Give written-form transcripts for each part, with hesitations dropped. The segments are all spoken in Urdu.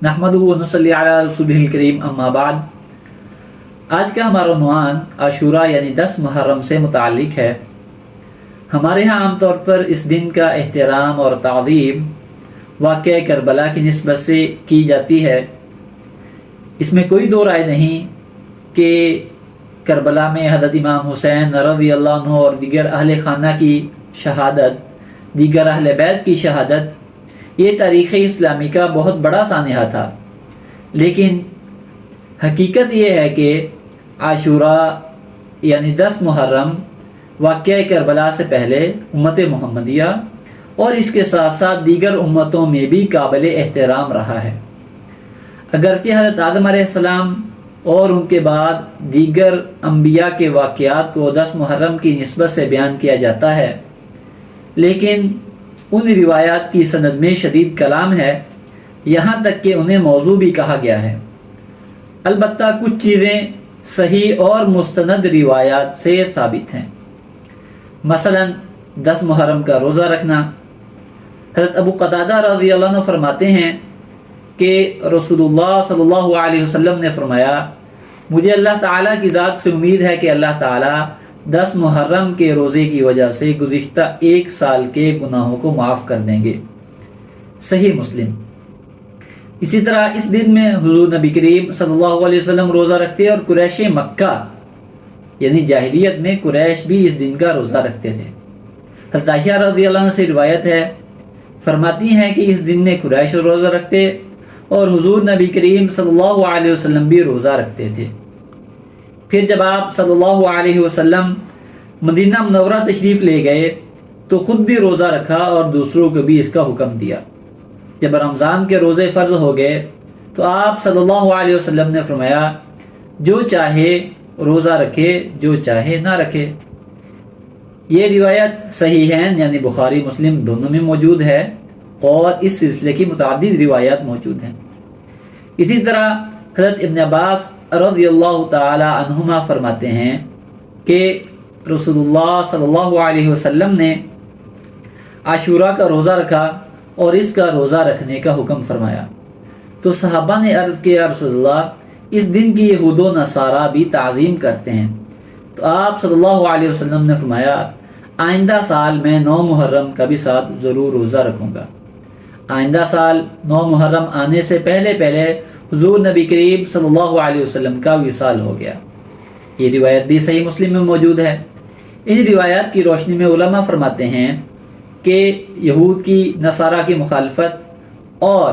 نحمدہ و نصلی علی رسولہ الکریم، اما بعد۔ آج کا ہمارا عنوان عاشوراء یعنی 10 محرم سے متعلق ہے۔ ہمارے ہاں عام طور پر اس دن کا احترام اور تعظیم واقعہ کربلا کی نسبت سے کی جاتی ہے۔ اس میں کوئی دو رائے نہیں کہ کربلا میں حضرت امام حسین رضی اللہ عنہ اور دیگر اہل خانہ کی شہادت، دیگر اہل بیت کی شہادت، یہ تاریخ اسلامی کا بہت بڑا سانحہ تھا۔ لیکن حقیقت یہ ہے کہ عاشوراء یعنی 10 محرم واقعہ کربلا سے پہلے امت محمدیہ اور اس کے ساتھ ساتھ دیگر امتوں میں بھی قابل احترام رہا ہے۔ اگرچہ حضرت آدم علیہ السلام اور ان کے بعد دیگر انبیاء کے واقعات کو 10 محرم کی نسبت سے بیان کیا جاتا ہے، لیکن ان روایات کی سند میں شدید کلام ہے، یہاں تک کہ انہیں موضوع بھی کہا گیا ہے۔ البتہ کچھ چیزیں صحیح اور مستند روایات سے ثابت ہیں۔ مثلا 10 محرم کا روزہ رکھنا۔ حضرت ابو قتادہ رضی اللہ عنہ فرماتے ہیں کہ رسول اللہ صلی اللہ علیہ وسلم نے فرمایا، مجھے اللہ تعالیٰ کی ذات سے امید ہے کہ اللہ تعالیٰ 10 محرم کے روزے کی وجہ سے گزشتہ 1 سال کے گناہوں کو معاف کر دیں گے۔ صحیح مسلم۔ اسی طرح اس دن میں حضور نبی کریم صلی اللہ علیہ وسلم روزہ رکھتے اور قریش مکہ یعنی جاہلیت میں قریش بھی اس دن کا روزہ رکھتے تھے۔ حضرت عائشہ رضی اللہ عنہ سے روایت ہے، فرماتی ہیں کہ اس دن میں قریش روزہ رکھتے اور حضور نبی کریم صلی اللہ علیہ وسلم بھی روزہ رکھتے تھے۔ پھر جب آپ صلی اللہ علیہ وسلم مدینہ منورہ تشریف لے گئے تو خود بھی روزہ رکھا اور دوسروں کو بھی اس کا حکم دیا۔ جب رمضان کے روزے فرض ہو گئے تو آپ صلی اللہ علیہ وسلم نے فرمایا، جو چاہے روزہ رکھے، جو چاہے نہ رکھے۔ یہ روایت صحیحین یعنی بخاری مسلم دونوں میں موجود ہے اور اس سلسلے کی متعدد روایات موجود ہیں۔ اسی طرح حضرت ابن عباس رضی اللہ تعالی عنہما فرماتے ہیں کہ رسول اللہ صلی اللہ علیہ وسلم نے عاشوراء کا روزہ رکھا اور اس کا روزہ رکھنے کا حکم فرمایا تو صحابہ نے عرض کیا، رسول اللہ اس دن کی یہود و نصارہ بھی تعظیم کرتے ہیں۔ تو آپ صلی اللہ علیہ وسلم نے فرمایا، آئندہ سال میں 9 محرم کا بھی ساتھ ضرور روزہ رکھوں گا۔ آئندہ سال 9 محرم آنے سے پہلے حضور نبی کریم صلی اللہ علیہ وسلم کا وصال ہو گیا۔ یہ روایت بھی صحیح مسلم میں موجود ہے۔ ان روایات کی روشنی میں علماء فرماتے ہیں کہ یہود کی نصارہ کی مخالفت اور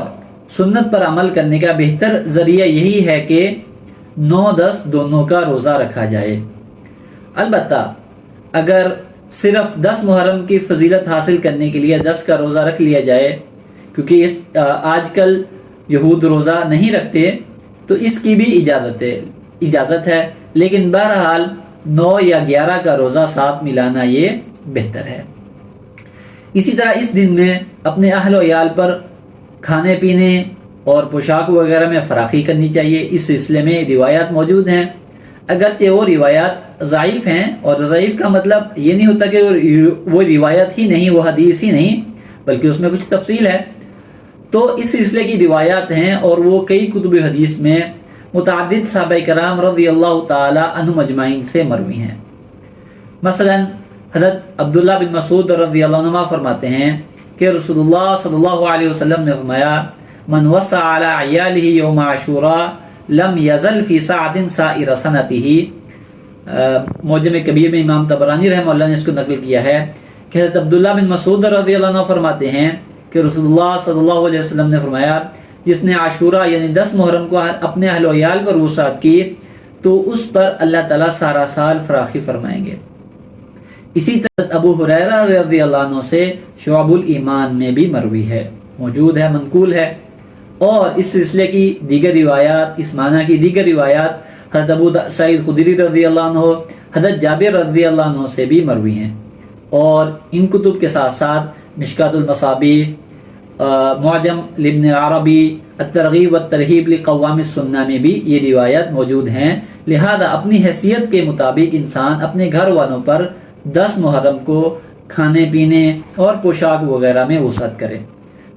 سنت پر عمل کرنے کا بہتر ذریعہ یہی ہے کہ 9-10 دونوں کا روزہ رکھا جائے۔ البتہ اگر صرف 10 محرم کی فضیلت حاصل کرنے کے لیے 10 کا روزہ رکھ لیا جائے، کیونکہ آج کل یہود روزہ نہیں رکھتے، تو اس کی بھی اجازت ہے، لیکن بہرحال 9 یا 11 کا روزہ ساتھ ملانا یہ بہتر ہے۔ اسی طرح اس دن میں اپنے اہل و عیال پر کھانے پینے اور پوشاک وغیرہ میں فراخی کرنی چاہیے۔ اس سلسلے میں روایات موجود ہیں، اگرچہ وہ روایات ضعیف ہیں، اور ضعیف کا مطلب یہ نہیں ہوتا کہ وہ روایت ہی نہیں، وہ حدیث ہی نہیں، بلکہ اس میں کچھ تفصیل ہے۔ تو اس سلسلے کی روایات ہیں اور وہ کئی کتب حدیث میں متعدد صحابہ کرام رضی اللہ تعالی عنہم اجمعین سے مروی ہیں۔ مثلا حضرت عبداللہ بن مسعود رضی اللہ عنہ فرماتے ہیں کہ رسول اللہ صلی اللہ علیہ وسلم نے فرمایا، من وسع علی عیالہ یوم عاشوراء لم یزل فی سعد سائر سنتہ۔ معجم کبیر میں امام طبرانی رحمہ اللہ نے اس کو نقل کیا ہے کہ حضرت عبداللہ بن مسعود رضی اللہ عنہ فرماتے ہیں کہ رسول اللہ صلی اللہ علیہ وسلم نے فرمایا، جس نے عاشوراء یعنی 10 محرم کو اپنے اہل و عیال پر وسعت کی تو اس پر اللہ تعالیٰ سارا سال فراخی فرمائیں گے۔ اسی طرح ابو ہریرہ رضی اللہ عنہ سے شعب الایمان میں بھی مروی ہے، موجود ہے، منقول ہے، اور اس سلسلے کی دیگر روایات، اس معنی کی دیگر روایات حضرت ابو سعید خدری رضی اللہ عنہ، حضرت جابر رضی اللہ عنہ سے بھی مروی ہیں، اور ان کتب کے ساتھ ساتھ مشکات المصابیح، معجم لابن عربی، الترغیب والترہیب لقوام السنہ میں بھی یہ روایات موجود ہیں۔ لہذا اپنی حیثیت کے مطابق انسان اپنے گھر والوں پر 10 محرم کو کھانے پینے اور پوشاک وغیرہ میں وسعت کرے۔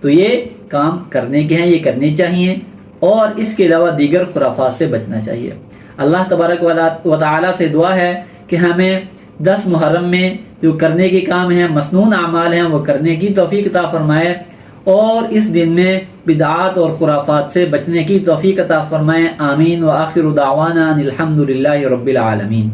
تو یہ کام کرنے کے ہیں، یہ کرنے چاہیے۔ اور اس کے علاوہ دیگر خرافات سے بچنا چاہیے۔ اللہ تبارک و تعالی سے دعا ہے کہ ہمیں 10 محرم میں جو کرنے کے کام ہیں، مسنون اعمال ہیں، وہ کرنے کی توفیق عطا فرمائے، اور اس دن میں بدعات اور خرافات سے بچنے کی توفیق عطا فرمائے۔ آمین۔ وآخر دعوانا ان الحمد للہ رب العالمین۔